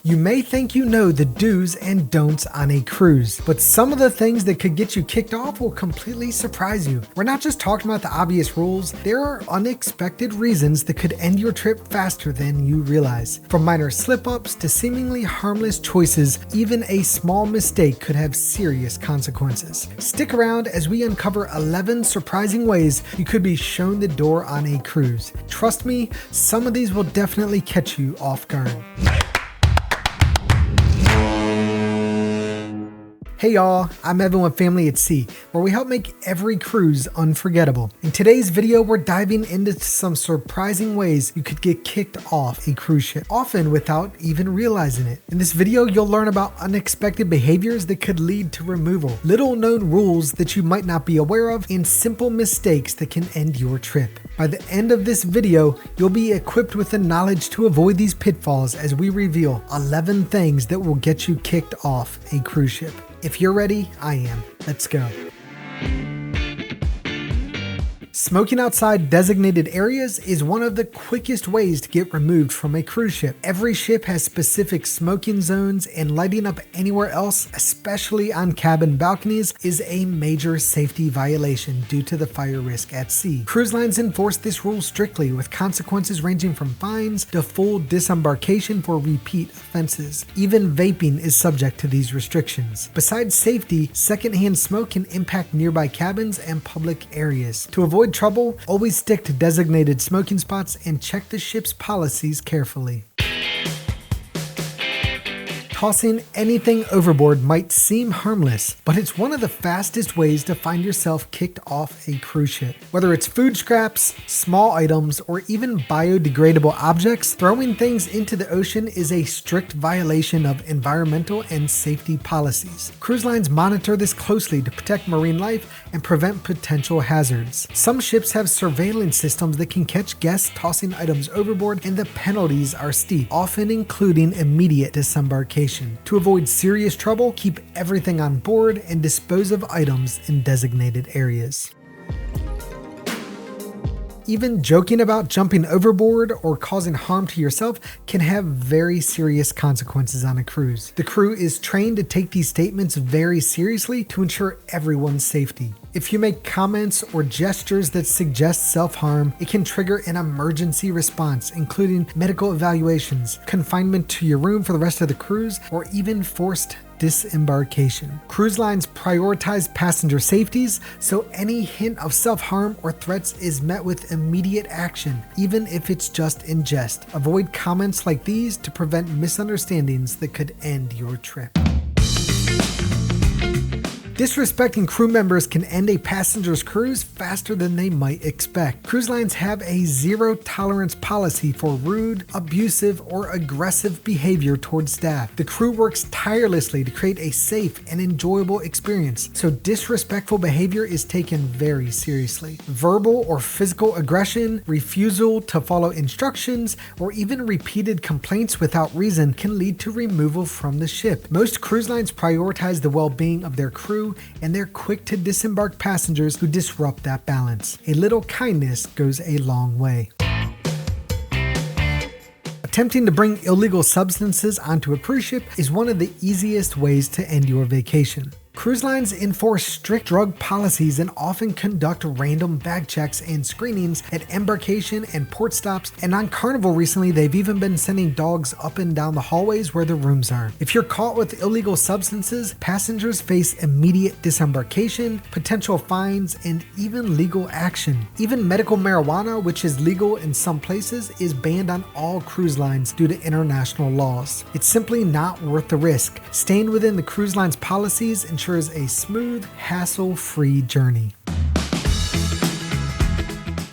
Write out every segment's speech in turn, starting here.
You may think you know the do's and don'ts on a cruise, but some of the things that could get you kicked off will completely surprise you. We're not just talking about the obvious rules, there are unexpected reasons that could end your trip faster than you realize. From minor slip-ups to seemingly harmless choices, even a small mistake could have serious consequences. Stick around as we uncover 11 surprising ways you could be shown the door on a cruise. Trust me, some of these will definitely catch you off guard. Hey y'all, I'm Evan with Family at Sea, where we help make every cruise unforgettable. In today's video, we're diving into some surprising ways you could get kicked off a cruise ship, often without even realizing it. In this video, you'll learn about unexpected behaviors that could lead to removal, little known rules that you might not be aware of, and simple mistakes that can end your trip. By the end of this video, you'll be equipped with the knowledge to avoid these pitfalls as we reveal 11 things that will get you kicked off a cruise ship. If you're ready, I am. Let's go. Smoking outside designated areas is one of the quickest ways to get removed from a cruise ship. Every ship has specific smoking zones, and lighting up anywhere else, especially on cabin balconies, is a major safety violation due to the fire risk at sea. Cruise lines enforce this rule strictly, with consequences ranging from fines to full disembarkation for repeat offenses. Even vaping is subject to these restrictions. Besides safety, secondhand smoke can impact nearby cabins and public areas. To avoid trouble, always stick to designated smoking spots and check the ship's policies carefully. Tossing anything overboard might seem harmless, but it's one of the fastest ways to find yourself kicked off a cruise ship. Whether it's food scraps, small items, or even biodegradable objects, throwing things into the ocean is a strict violation of environmental and safety policies. Cruise lines monitor this closely to protect marine life and prevent potential hazards. Some ships have surveillance systems that can catch guests tossing items overboard, and the penalties are steep, often including immediate disembarkation. To avoid serious trouble, keep everything on board and dispose of items in designated areas. Even joking about jumping overboard or causing harm to yourself can have very serious consequences on a cruise. The crew is trained to take these statements very seriously to ensure everyone's safety. If you make comments or gestures that suggest self-harm, it can trigger an emergency response, including medical evaluations, confinement to your room for the rest of the cruise, or even forced disembarkation. Cruise lines prioritize passenger safeties, so any hint of self-harm or threats is met with immediate action, even if it's just in jest. Avoid comments like these to prevent misunderstandings that could end your trip. Disrespecting crew members can end a passenger's cruise faster than they might expect. Cruise lines have a zero-tolerance policy for rude, abusive, or aggressive behavior towards staff. The crew works tirelessly to create a safe and enjoyable experience, so disrespectful behavior is taken very seriously. Verbal or physical aggression, refusal to follow instructions, or even repeated complaints without reason can lead to removal from the ship. Most cruise lines prioritize the well-being of their crew, and they're quick to disembark passengers who disrupt that balance. A little kindness goes a long way. Attempting to bring illegal substances onto a cruise ship is one of the easiest ways to end your vacation. Cruise lines enforce strict drug policies and often conduct random bag checks and screenings at embarkation and port stops, and on Carnival recently they've even been sending dogs up and down the hallways where the rooms are. If you're caught with illegal substances, passengers face immediate disembarkation, potential fines, and even legal action. Even medical marijuana, which is legal in some places, is banned on all cruise lines due to international laws. It's simply not worth the risk. Staying within the cruise line's policies ensures a smooth, hassle-free journey.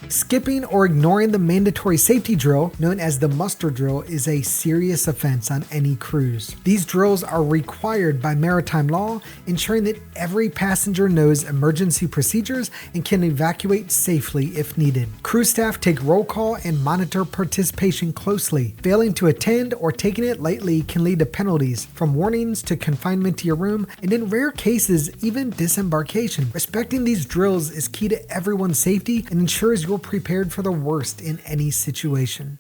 Skipping or ignoring the mandatory safety drill, known as the muster drill, is a serious offense on any cruise. These drills are required by maritime law, ensuring that every passenger knows emergency procedures and can evacuate safely if needed. Cruise staff take roll call and monitor participation closely. Failing to attend or taking it lightly can lead to penalties, from warnings to confinement to your room, and in rare cases, even disembarkation. Respecting these drills is key to everyone's safety and ensures you're prepared for the worst in any situation.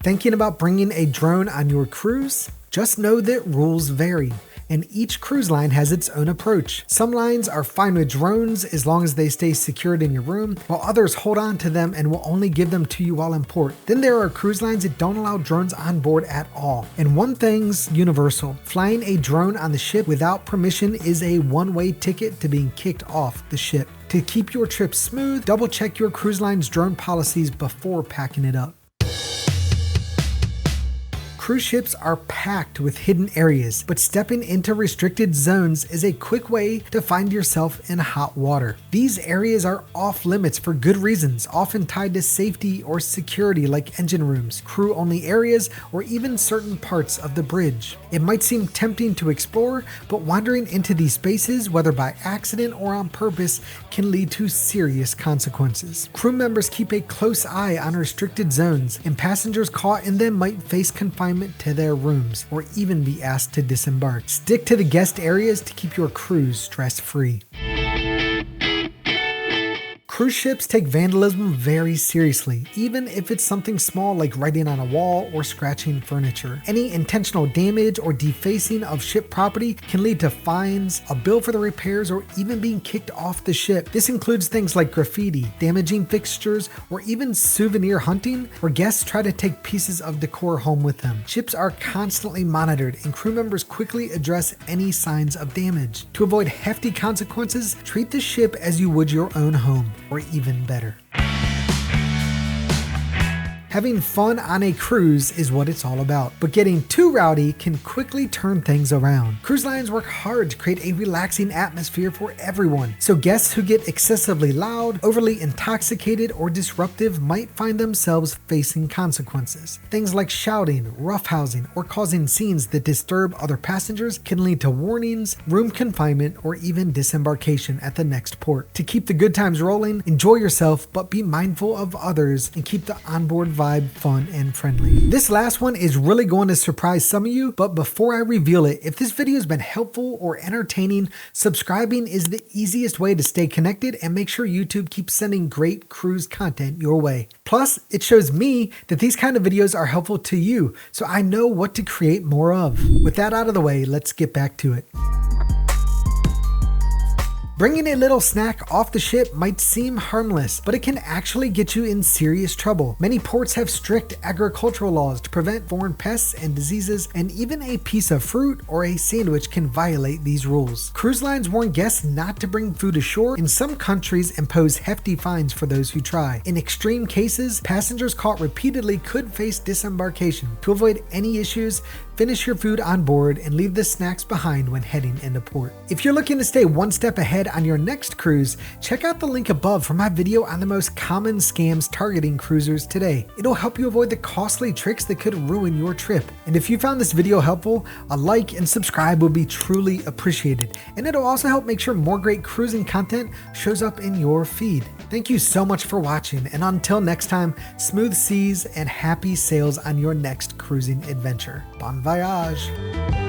Thinking about bringing a drone on your cruise? Just know that rules vary, and each cruise line has its own approach. Some lines are fine with drones as long as they stay secured in your room, while others hold on to them and will only give them to you while in port. Then there are cruise lines that don't allow drones on board at all. And one thing's universal: flying a drone on the ship without permission is a one-way ticket to being kicked off the ship. To keep your trip smooth, double check your cruise line's drone policies before packing it up. Cruise ships are packed with hidden areas, but stepping into restricted zones is a quick way to find yourself in hot water. These areas are off limits for good reasons, often tied to safety or security, like engine rooms, crew-only areas, or even certain parts of the bridge. It might seem tempting to explore, but wandering into these spaces, whether by accident or on purpose, can lead to serious consequences. Crew members keep a close eye on restricted zones, and passengers caught in them might face confinement to their rooms or even be asked to disembark. Stick to the guest areas to keep your cruise stress-free. Cruise ships take vandalism very seriously, even if it's something small like writing on a wall or scratching furniture. Any intentional damage or defacing of ship property can lead to fines, a bill for the repairs, or even being kicked off the ship. This includes things like graffiti, damaging fixtures, or even souvenir hunting, where guests try to take pieces of decor home with them. Ships are constantly monitored, and crew members quickly address any signs of damage. To avoid hefty consequences, treat the ship as you would your own home, or even better. Having fun on a cruise is what it's all about, but getting too rowdy can quickly turn things around. Cruise lines work hard to create a relaxing atmosphere for everyone, so guests who get excessively loud, overly intoxicated, or disruptive might find themselves facing consequences. Things like shouting, roughhousing, or causing scenes that disturb other passengers can lead to warnings, room confinement, or even disembarkation at the next port. To keep the good times rolling, enjoy yourself, but be mindful of others and keep the onboard vibe fun and friendly. This last one is really going to surprise some of you, but before I reveal it, if this video has been helpful or entertaining, subscribing is the easiest way to stay connected and make sure YouTube keeps sending great cruise content your way. Plus, it shows me that these kind of videos are helpful to you, so I know what to create more of. With that out of the way, let's get back to it. Bringing a little snack off the ship might seem harmless, but it can actually get you in serious trouble. Many ports have strict agricultural laws to prevent foreign pests and diseases, and even a piece of fruit or a sandwich can violate these rules. Cruise lines warn guests not to bring food ashore, and some countries impose hefty fines for those who try. In extreme cases, passengers caught repeatedly could face disembarkation. To avoid any issues, finish your food on board and leave the snacks behind when heading into port. If you're looking to stay one step ahead on your next cruise, check out the link above for my video on the most common scams targeting cruisers today. It'll help you avoid the costly tricks that could ruin your trip. And if you found this video helpful, a like and subscribe will be truly appreciated. And it'll also help make sure more great cruising content shows up in your feed. Thank you so much for watching, and until next time, smooth seas and happy sails on your next cruising adventure. Bon voyage!